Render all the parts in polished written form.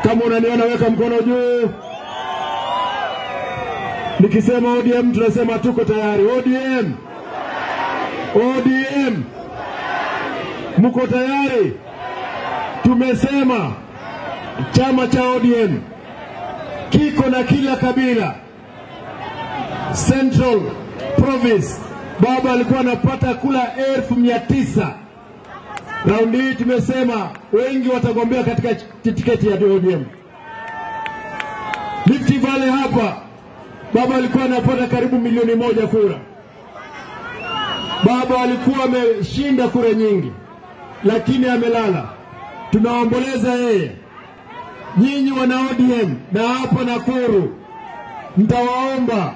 Kama unaniona weka mkono juu. Nikisema ODM tunasema tuko tayari. ODM. ODM. Mko tayari? Tumesema chama cha ODM kiko na kila kabila. Central Province baba alikuwa anapata kula 1900. Raundi hii tumesema wengi watagombea katika tiketi ya ODM. Rift Valley hapa baba alikuwa anapata karibu 1,000,000 kura. Baba alikuwa ameshinda kura nyingi lakini amelala. Tunaomboleza yeye. Nyinyi wana ODM na hapa Nakuru mtawaomba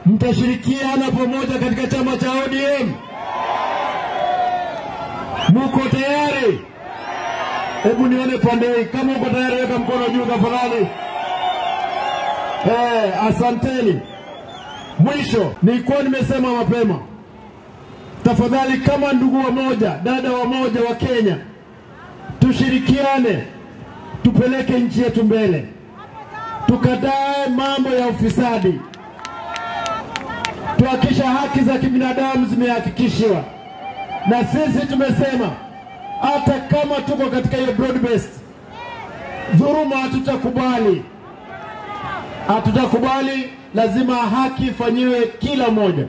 mtashirikiana pamoja katika chama cha ODM. Muko tayari? Hebu nione pande hii. Kama uko tayari weka mkono juu tafadhali. Asanteni. Mwisho nilikuwa nimesema mapema. Tafadhali kama ndugu wamoja, dada wamoja wa Kenya, tushirikiane tupeleke nchi yetu mbele. Tukatae mambo ya ufisadi. Tuhakikisha haki za kibinadamu zimehakikishwa. Na sisi tumesema hata kama tuko katika hiyo broad based dhuluma hatutakubali. Hatutakubali, lazima haki ifanyiwe kila mmoja.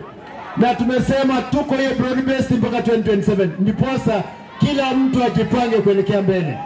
Na tumesema tuko hiyo broad based mpaka 2027. Ndiposa kila mtu ajipange kuelekea mbele.